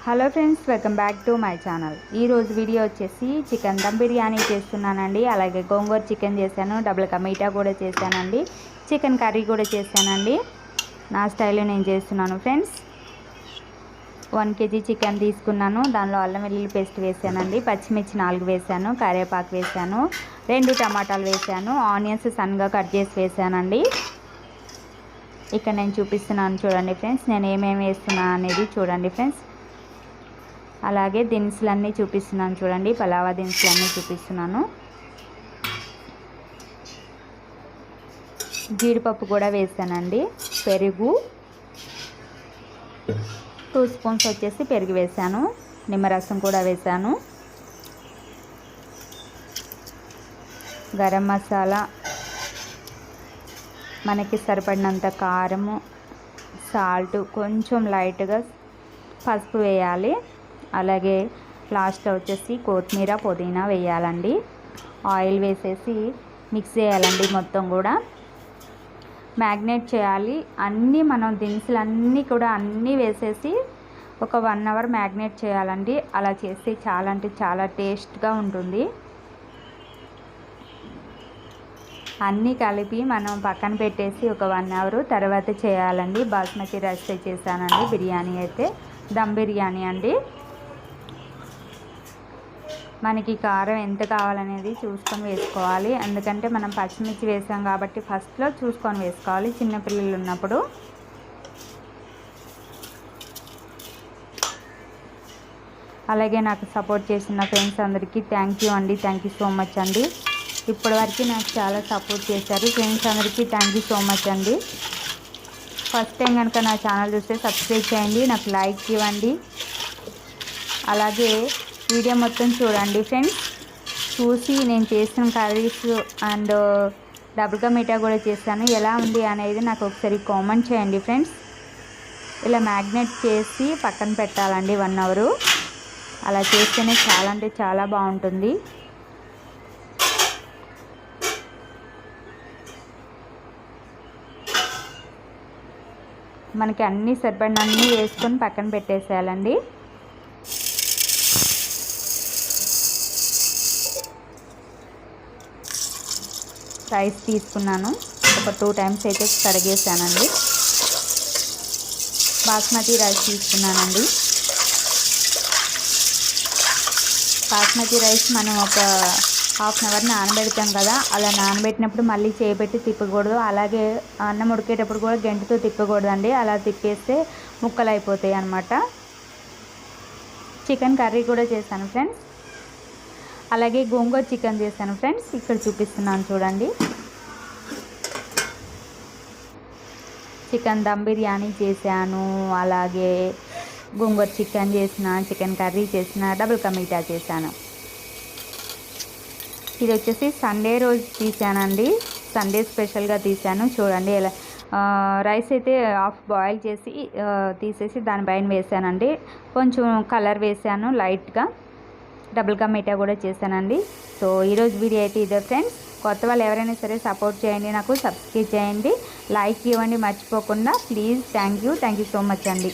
Hello friends, welcome back to my channel. ఈరోజు video వచ్చేసి chicken dum biryani చేస్తున్నానండి. అలాగే గోంగూర చికెన్ చేశాను, డబుల్ కా మీఠా కూడా చేశానండి, చికెన్ కర్రీ కూడా చేశానండి. నా స్టైల్లో నేను చేస్తున్నాను ఫ్రెండ్స్. 1 kg చికెన్ తీసుకున్నాను. దానిలో అల్లం వెల్లుల్లి పేస్ట్ వేసానండి, పచ్చిమిర్చి 4 వేసాను, కరివేపాకు వేసాను, 2 టమాటాలు వేసాను, ఆనియన్స్ సన్నగా కట్ చేసి వేసానండి. ఇక్కడ నేను చూపిస్తున్నాను చూడండి ఫ్రెండ్స్, నేను ఏమేమి వేస్తున్నాను అనేది చూడండి ఫ్రెండ్స్. అలాగే దినుసులన్నీ చూపిస్తున్నాను చూడండి, పలావా దినుసులన్నీ చూపిస్తున్నాను. జీడిపప్పు కూడా వేసానండి. పెరుగు 2 స్పూన్స్ వచ్చేసి పెరుగు వేసాను. నిమ్మరసం కూడా వేసాను. గరం మసాలా, మనకి సరిపడినంత కారము, సాల్ట్, కొంచెం లైట్గా పసుపు వేయాలి. అలాగే లాస్ట్లో వచ్చేసి కొత్తిమీర, పుదీనా వేయాలండి. ఆయిల్ వేసేసి మిక్స్ చేయాలండి. మొత్తం కూడా మ్యాగ్నేట్ చేయాలి. అన్నీ మనం దినుసులన్నీ కూడా అన్నీ వేసేసి ఒక 1 అవర్ మ్యాగ్నేట్ చేయాలండి. అలా చేస్తే చాలా అంటే చాలా టేస్ట్గా ఉంటుంది. అన్నీ కలిపి మనం పక్కన పెట్టేసి ఒక 1 అవర్ తర్వాత చేయాలండి. బాస్మతి రైస్ చేశానండి. బిర్యానీ అయితే దమ్ బిర్యానీ అండి. మనకి కారం ఎంత కావాలనేది చూసుకొని వేసుకోవాలి. ఎందుకంటే మనం పచ్చిమిర్చి వేసాం కాబట్టి ఫస్ట్లో చూసుకొని వేసుకోవాలి చిన్నపిల్లలు ఉన్నప్పుడు. అలాగే నాకు సపోర్ట్ చేసిన ఫ్రెండ్స్ అందరికీ థ్యాంక్ యూ అండి. థ్యాంక్ యూ సో మచ్ అండి. ఇప్పటివరకు నాకు చాలా సపోర్ట్ చేశారు ఫ్రెండ్స్ అందరికీ థ్యాంక్ యూ సో మచ్ అండి. ఫస్ట్ టైం కనుక నా ఛానల్ చూస్తే సబ్స్క్రైబ్ చేయండి, నాకు లైక్ ఇవ్వండి. అలాగే వీడియో మొత్తం చూడండి ఫ్రెండ్స్. చూసి నేను చేసిన curries and double ka meetha కూడా చేశాను, ఎలా ఉంది అనేది నాకు ఒకసారి కామెంట్ చేయండి ఫ్రెండ్స్. ఇలా మ్యాగ్నేట్ చేసి పక్కన పెట్టాలండి 1 అవర్. అలా చేస్తేనే చాలా అంటే చాలా బాగుంటుంది. మనకి అన్నీ సరిపడినన్నీ వేసుకొని పక్కన పెట్టేసేయాలండి. రైస్ తీసుకున్నాను, ఒక 2 టైమ్స్ అయితే కడిగేసానండి. బాస్మతి రైస్ తీసుకున్నానండి. బాస్మతి రైస్ మనం ఒక 1/2 అవర్ నానబెడతాం కదా, అలా నానబెట్టినప్పుడు మళ్ళీ చేయబెట్టి తిప్పకూడదు. అలాగే అన్నం ఉడికేటప్పుడు కూడా గంటతో తిప్పకూడదండి. అలా తిప్పేస్తే ముక్కలు అయిపోతాయి అన్నమాట. చికెన్ కర్రీ కూడా చేశాను ఫ్రెండ్స్. అలాగే గోంగూర చికెన్ చేశాను ఫ్రెండ్స్. ఇక్కడ చూపిస్తున్నాను చూడండి. చికెన్ దమ్ బిర్యానీ చేశాను, అలాగే గోంగూర చికెన్ చేసిన, చికెన్ కర్రీ చేసిన, డబుల్ కా మీఠా చేశాను. ఇది వచ్చేసి సండే రోజు తీసానండి. సండే స్పెషల్గా తీసాను చూడండి. ఎలా రైస్ అయితే హాఫ్ బాయిల్ చేసి తీసేసి దానిపైన వేసానండి. కొంచెం కలర్ వేసాను లైట్గా. డబుల్ కా మీఠా కూడా చేశానండి. సో ఈరోజు వీడియో అయితే ఇదే ఫ్రెండ్స్. కొత్త వాళ్ళు ఎవరైనా సరే సపోర్ట్ చేయండి, నాకు సబ్స్క్రైబ్ చేయండి, లైక్ ఇవ్వండి మర్చిపోకుండా please. Thank you so much అండి.